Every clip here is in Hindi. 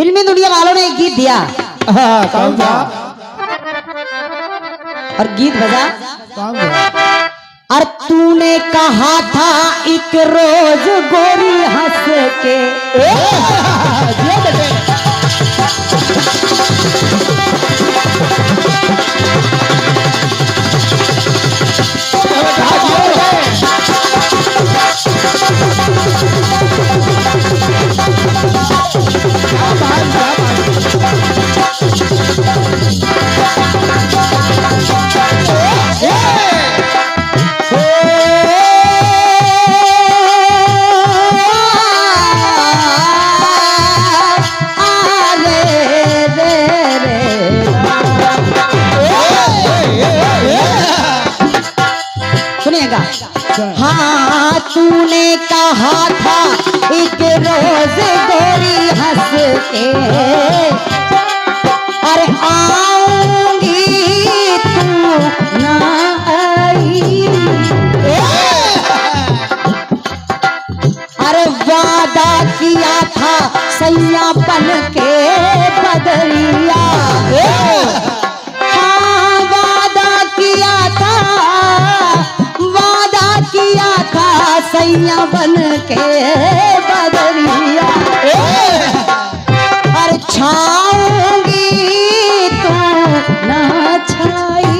फिल्मी दुनिया वालों ने एक गीत दिया। हाँ, कौन सा? और गीत बजा। कौन सा? और तूने कहा था एक रोज गोरी हंस के सुनिएगा। हाँ तूने कहा था एक रोज गोरी हंस के अरे आऊंगी तू ना आई। अरे वादा किया था सैया बन के बदरिया। हाँ वादा किया था सैया बन के बदरिया। अरे छाऊंगी तू ना छाई।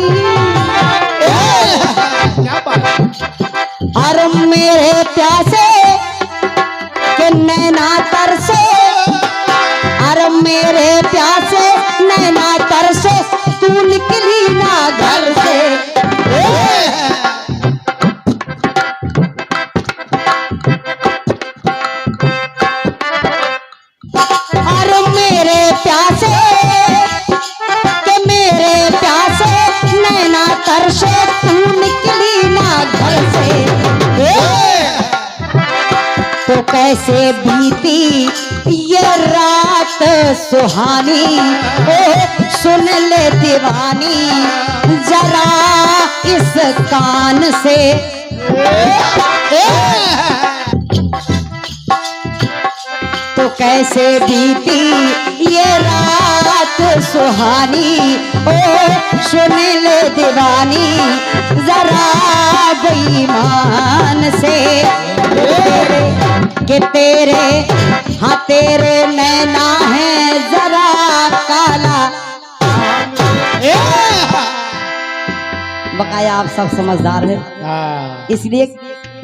अरे मेरे प्यासे के नैना तरसे अरे मेरे प्यासे नैना तरसे तू निकली ना घर से। तरसे तू निकली ना घर से। तो कैसे बीती ये रात सुहानी ओ सुन ले दीवानी जरा इस कान से। तो कैसे बीती ये रात सुहानी ओ सुन ले दीवानी जरा बेईमान से। कि तेरे हाँ तेरे नैना है जरा काला। बकाया आप सब समझदार हैं इसलिए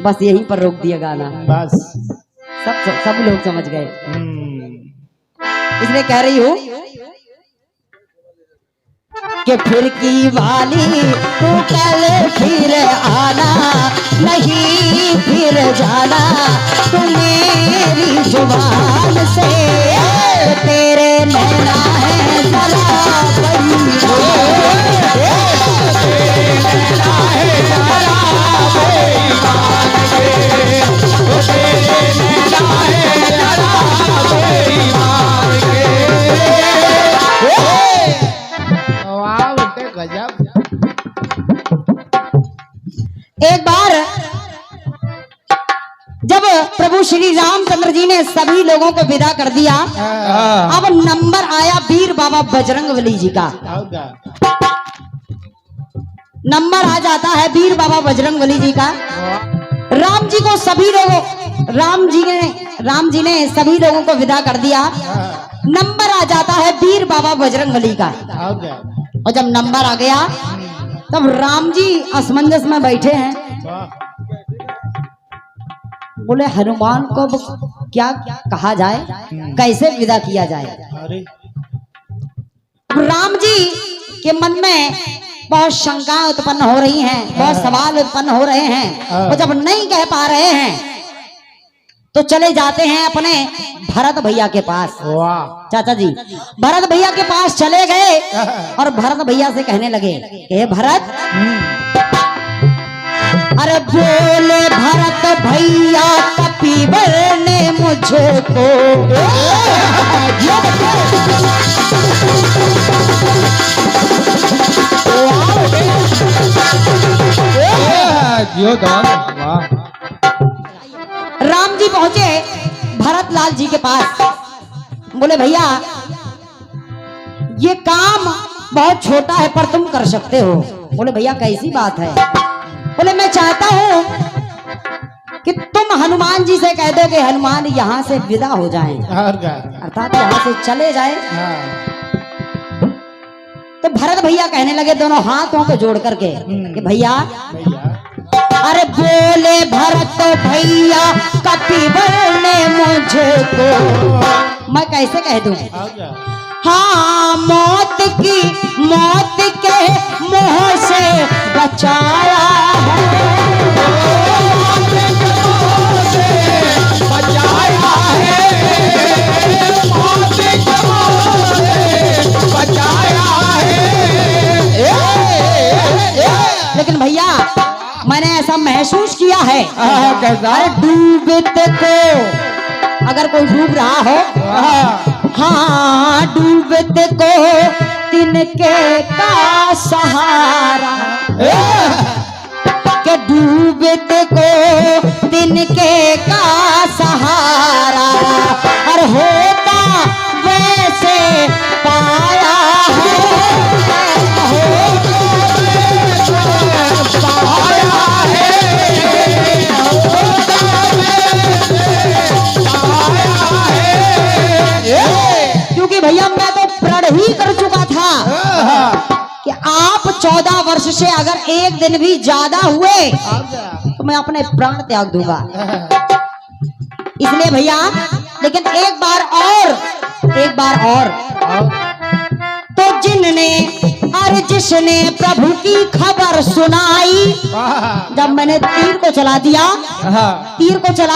बस यहीं पर रोक दिया गाना। बस सब लोग समझ गए इसलिए कह रही हूँ कि फिर की वाली तू कल फिर आना नहीं फिर जाना तू मेरी जुबान से। तेरे नैना है जरा एक बार जब प्रभु श्री रामचंद्र जी ने सभी लोगों को विदा कर दिया अब नंबर आया वीर बाबा बजरंगबली जी का। नंबर आ जाता है वीर बाबा बजरंगबली जी का। राम जी को सभी लोगों राम जी ने सभी लोगों को विदा कर दिया। नंबर आ जाता है वीर बाबा बजरंगबली का। और जब नंबर आ गया तब राम जी असमंजस में बैठे हैं। बोले हनुमान को क्या कहा जाए कैसे विदा किया जाए। राम जी के मन में बहुत शंका उत्पन्न हो रही हैं, बहुत सवाल उत्पन्न हो रहे हैं। और जब नहीं कह पा रहे हैं तो चले जाते हैं अपने भरत भैया के पास। चाचा जी भरत भैया के पास चले गए और भरत भैया से कहने लगे हे भरत। अरे बोले भरत भैया कपिवर ने मुझको राम जी पहुंचे भरत लाल जी के पास। बोले भैया ये काम बहुत छोटा है पर तुम कर सकते हो। बोले भैया कैसी बात है? बोले मैं चाहता हूं कि तुम हनुमान जी से कह दो कि हनुमान यहाँ से विदा हो जाएं, और क्या? अर्थात यहाँ से चले जाए। हाँ। तो भरत भैया कहने लगे दोनों हाथों को जोड़ करके कि भैया, भैया अरे बोले भरत भैया कपिवर ने मुझको, मैं कैसे कह दूं? और क्या? हाँ मौत के मुंह से बचाया लेकिन भैया मैंने ऐसा महसूस किया है, कैसा? अरे डूबते को अगर कोई डूब रहा हो, हाँ डूबते को तिनके का सहारा, के डूबते को तिनके का सहारा, और होता वैसे पाया क्योंकि भैया मैं तो प्रण ही कर चुका था कि आप 14 वर्ष से अगर एक दिन भी ज्यादा हुए तो मैं अपने प्राण त्याग दूंगा। इसलिए भैया लेकिन एक बार और तो जिनने और जिसने प्रभु की खबर सुनाई, जब मैंने तीर को चला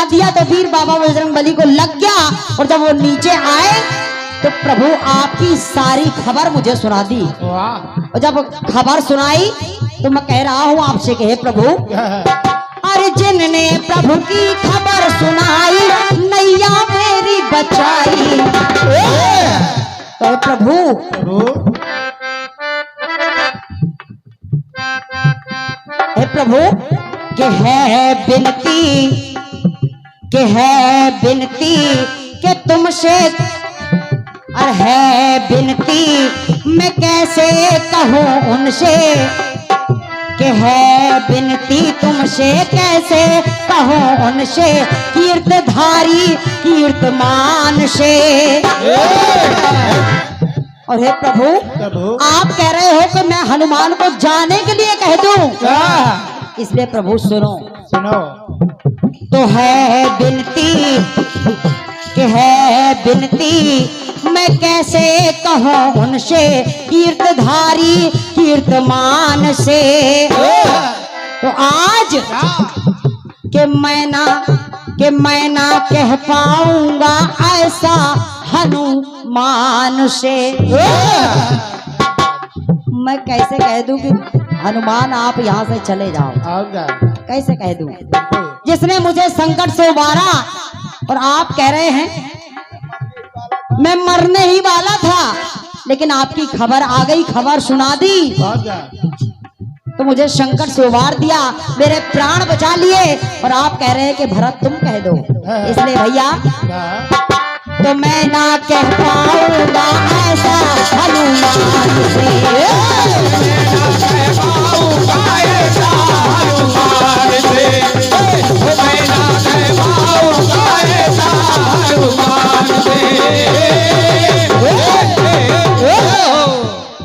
दिया तो वीर बाबा बजरंगबली को लग गया, और जब वो नीचे आए तो प्रभु आपकी सारी खबर मुझे सुना दी। और जब खबर सुनाई तो मैं कह रहा हूँ आपसे कि हे प्रभु, अरे जिनने प्रभु की खबर सुनाई नैया मेरी बचाई। तो प्रभु हे प्रभु के है बिनती के तुमसे, और है बिनती मैं कैसे कहूँ उनसे, के है बिनती तुमसे कैसे कहूँ उनसे, कीर्तधारी कीर्तमान से। और हे प्रभु आप कह रहे हो कि मैं हनुमान को जाने के लिए कह दूं, इसलिए प्रभु सुनो तो है बिनती मैं कैसे कहूँ उनसे, कीर्तधारी कीर्तमान से। तो आज के मैं ना कह पाऊंगा ऐसा हनुमान से। मैं कैसे कह दूं कि हनुमान आप यहाँ से चले जाओ, कैसे कह दूं? जिसने मुझे संकट से उबारा, और आप कह रहे हैं मैं मरने ही वाला था लेकिन आपकी खबर आ गई, खबर सुना दी तो मुझे संकट से उबार दिया, मेरे प्राण बचा लिए, और आप कह रहे हैं कि भरत तुम कह दो। इसलिए भैया तो मैं ना कह पाऊंगा ऐसा हनुमान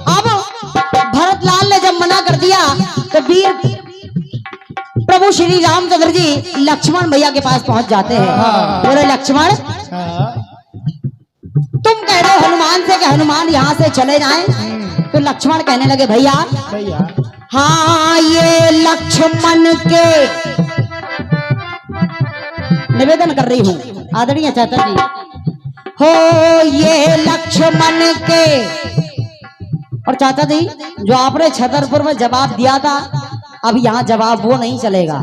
अब भरत लाल ने जब मना कर दिया तो वीर प्रभु श्री रामचंद्र जी लक्ष्मण भैया के पास पहुंच जाते हैं। बोले लक्ष्मण तुम कह रहे हो हनुमान से कि हनुमान यहाँ से चले जाएं। तो लक्ष्मण कहने लगे भैया हाँ ये लक्ष्मण के निवेदन कर रही हूँ आदरणीय चाचा जी, हो ये लक्ष्मण के। और चाचा जी जो आपने छतरपुर में जवाब दिया था अब यहाँ जवाब वो नहीं चलेगा,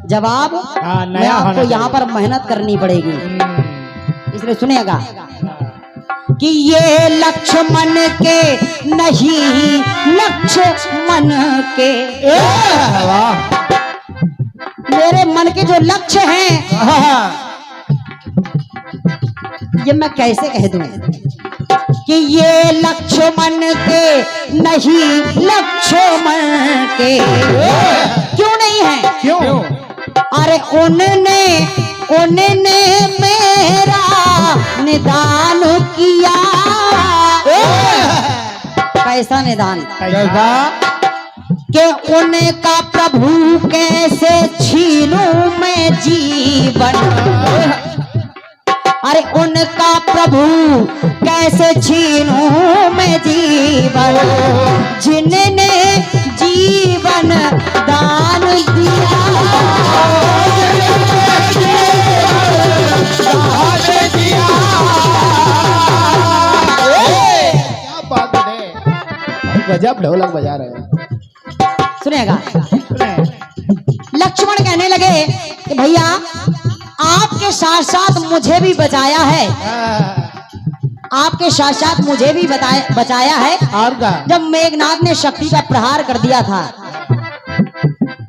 जवाब मैं आपको यहाँ पर मेहनत करनी पड़ेगी। इसलिए सुनिएगा कि ये लक्ष्मण के नहीं लक्ष्मण के, मेरे मन के जो लक्ष्य हैं ये मैं कैसे कह दूं कि ये लक्ष्मण के नहीं, लक्ष्मण के क्यों नहीं है? क्यों? अरे उनने मेरा निदान किया। कैसा निदान? कैसा? कि उनका प्रभु कैसे छीनूं मैं जीवन। अरे उनका प्रभु कैसे छीनूं मैं जीवन, जिनने जीवन दान दिया। क्या बात है, गजब ढोलक बजा रहे हैं। सुनेगा, लक्ष्मण कहने लगे कि भैया आपके साथ साथ मुझे भी बचाया है, आपके साथ साथ मुझे भी बचाया है। और का? जब मेघनाथ ने शक्ति का प्रहार कर दिया था,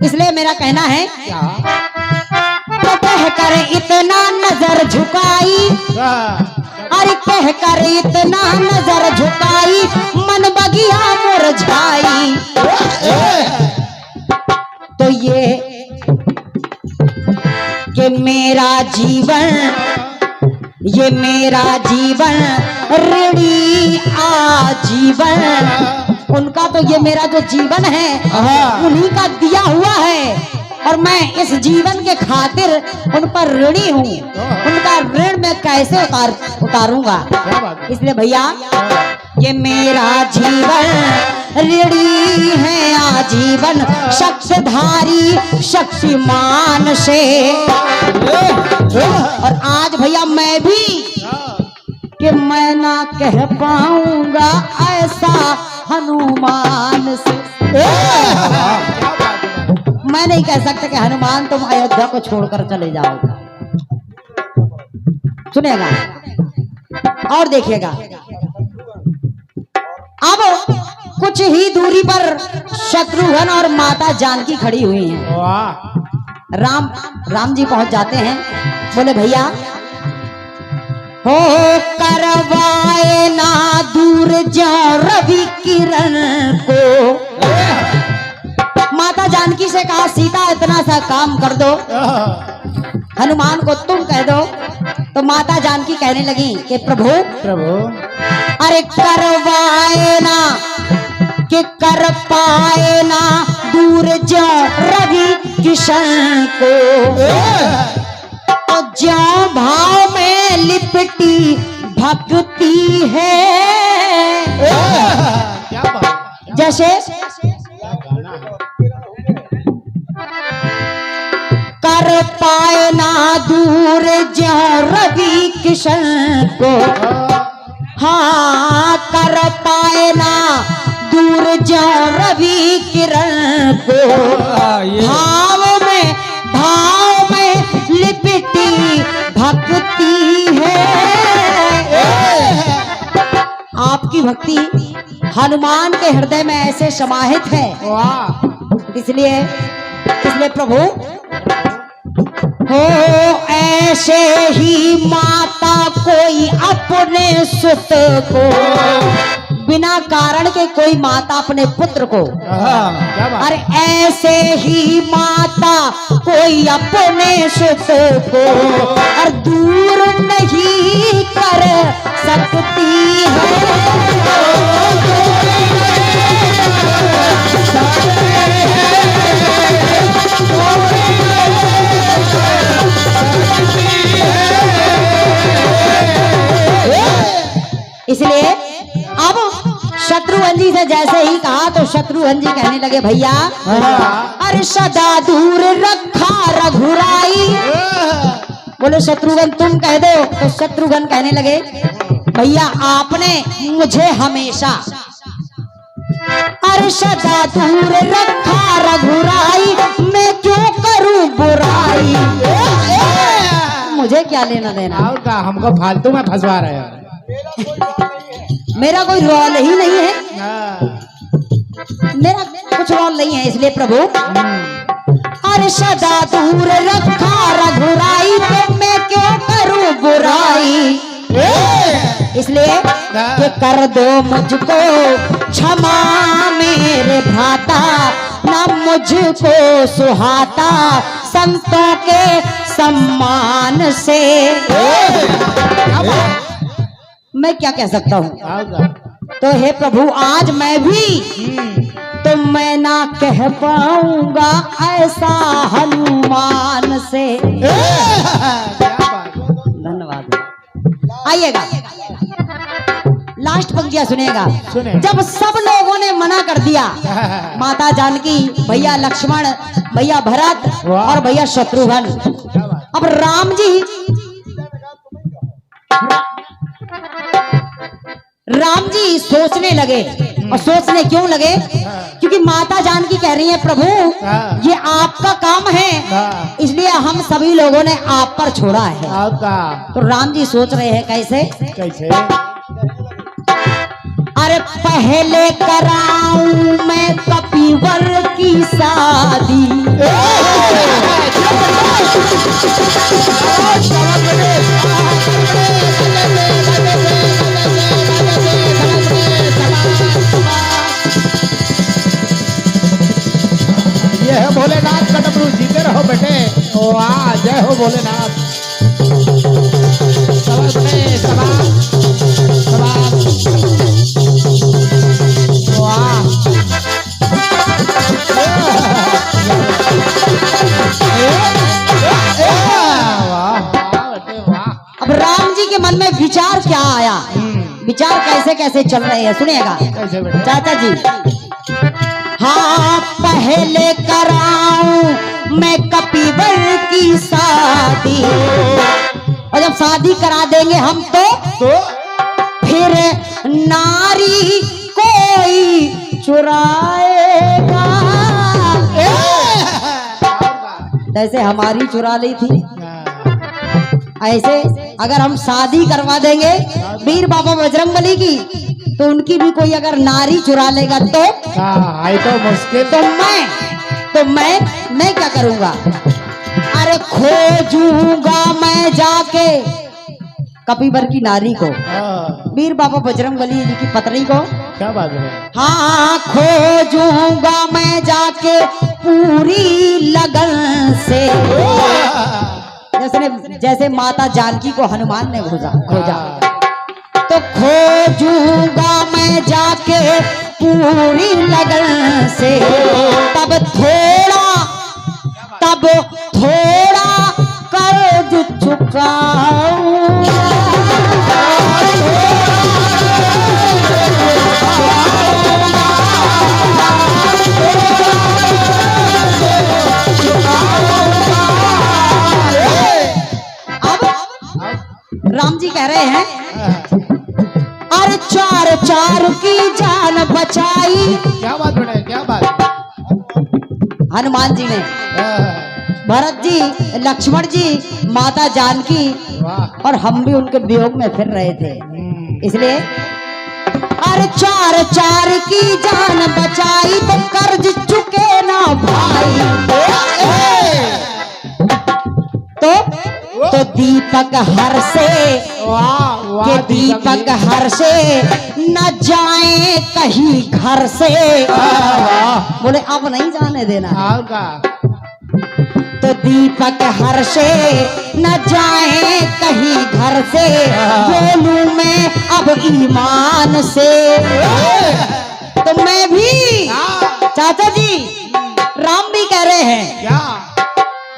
इसलिए मेरा कहना है तो कहकर इतना नजर झुकाई, अरे कहकर इतना नजर झुकाई, मन बगिया मुरझाई। तो ये कि मेरा जीवन ऋणी आजीवन, उनका तो ये मेरा जो जीवन है उन्हीं का दिया हुआ है, और मैं इस जीवन के खातिर उन पर ऋणी हूँ। उनका ऋण मैं कैसे उतारूंगा? इसलिए भैया ये मेरा जीवन ऋणी है आजीवन, शक्तिधारी शक्तिमान से। और आज भैया मैं भी कि मैं ना कह पाऊंगा ऐसा हनुमान से। मैं नहीं कह सकता कि हनुमान तुम अयोध्या को छोड़कर चले जाओ। सुनेगा और देखिएगा, अब कुछ ही दूरी पर शत्रुघ्न और माता जानकी खड़ी हुई हैं। राम जी पहुंच जाते हैं, बोले भैया हो करवाए ना दूर जाओ रवि किरण को। माता जानकी से कहा सीता इतना सा काम कर दो, हनुमान को तुम कह दो। तो माता जानकी कहने लगी कि प्रभु अरे करवाए ना कि कर पाए ना दूर जो रवि किशन को, तो जो भाव में लिपटी भक्ति है। जैसे कर पाए ना दूर जो रवि किशन को, हाँ कर पाए ना दूर जो रवि किरण को, भाव में लिपटी भक्ति है। आपकी भक्ति हनुमान के हृदय में ऐसे समाहित है, इसलिए प्रभु हो ऐसे ही माता कोई अपने सुत को, बिना कारण के कोई माता अपने पुत्र को, अरे ऐसे ही माता कोई अपने सुत को और दूर नहीं कर सकती है। इसलिए अब शत्रुघ्न जी से जैसे ही कहा तो शत्रुघ्न जी कहने लगे भैया अरे सदा दूर रखा रघुराई। बोले शत्रुघ्न तुम कह दो। तो शत्रुघ्न कहने लगे भैया आपने मुझे हमेशा अरे सदा दूर रखा रघुराई, मैं क्यों करूं बुराई। मुझे क्या लेना देना, और का हमको फालतू में फंसवा रहे हो। मेरा कोई रोल ही नहीं है, मेरा कुछ रोल नहीं है। इसलिए प्रभु अरे सदा दूर रखा रघुराई, तो मैं क्यों करूं बुराई। इसलिए कि कर दो मुझको क्षमा मेरे भ्राता, ना मुझको सुहाता संतों के सम्मान से। मैं क्या कह सकता हूँ? तो हे प्रभु आज मैं भी तो मैं ना कह पाऊंगा ऐसा हनुमान से। धन्यवाद। आइएगा लास्ट पंक्तियां सुनेगा। जब सब लोगों ने मना कर दिया, माता जानकी, भैया लक्ष्मण, भैया भरत और भैया शत्रुघ्न, अब राम जी सोचने लगे। और सोचने क्यों लगे? क्योंकि माता जानकी कह रही है प्रभु ये आपका काम है, इसलिए हम सभी लोगों ने आप पर छोड़ा है। तो राम जी सोच रहे हैं कैसे कैसे? अरे पहले कराऊं मैं कपिवर की शादी, ये है भोलेनाथ का डमरू, जीते रहो बेटे। वाह जय हो भोलेनाथ। शाबाश बेटे, शाबाश शाबाश। वाह अब राम जी के मन में विचार क्या आया, विचार कैसे कैसे चल रहे हैं सुनिएगा चाचा जी। हाँ पहले कराऊं मैं कपिवर की शादी, और जब शादी करा देंगे हम तो फिर नारी कोई चुराएगा, जैसे हमारी चुरा ली थी ऐसे अगर हम शादी करवा देंगे वीर बाबा बजरंगबली की, तो उनकी भी कोई अगर नारी चुरा लेगा तो मुश्किल। तो मैं क्या करूंगा? अरे खोजूंगा मैं जाके कपिवर की नारी को, वीर बाबा बजरंगबली जी की पत्नी को। क्या बात है? हाँ खोजूंगा मैं जाके पूरी लगन से, जैसे माता जानकी को हनुमान ने खोजा। तो खोजूंगा मैं जाके पूरी लगन से, तब थोड़ा कर्ज चुकाऊंगा। राम जी कह रहे हैं अरे चार की जान बचाई। क्या बात है? क्या बात? हनुमान जी ने, भरत जी, लक्ष्मण जी, माता जानकी, और हम भी उनके वियोग में फिर रहे थे, इसलिए अरे चार की जान बचाई तो कर्ज चुके ना भाई। तो दीपक हर से के दीपक हर से न जाए कहीं घर से। बोले अब नहीं जाने देना। तो दीपक हर से न जाए कहीं घर से, बोलूं मैं अब ईमान से। तो मैं भी चाचा जी, राम भी कह रहे हैं क्या?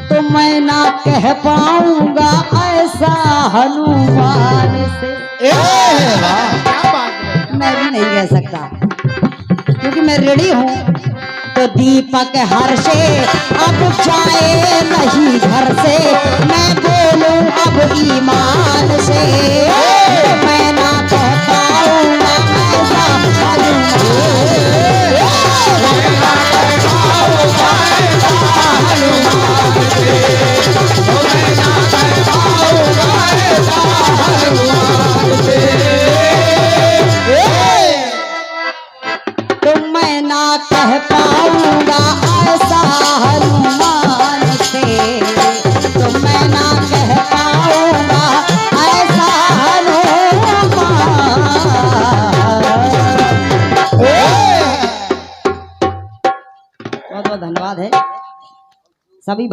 तो मैं ना कह पाऊंगा ऐसा हनुमान से। क्या बात है? मैं भी नहीं कह सकता क्योंकि मैं रेडी हूँ। तो दीपक हर से अब जाए नहीं घर से, मैं बोलूं अब ईमान से। तो मैं ना कह पाऊंगा ऐसा तो मैं ना कह पाऊंगा ऐसा हनुमान से। तो मैं ना कह पाऊंगा ऐसा हनुमान बहुत धन्यवाद है सभी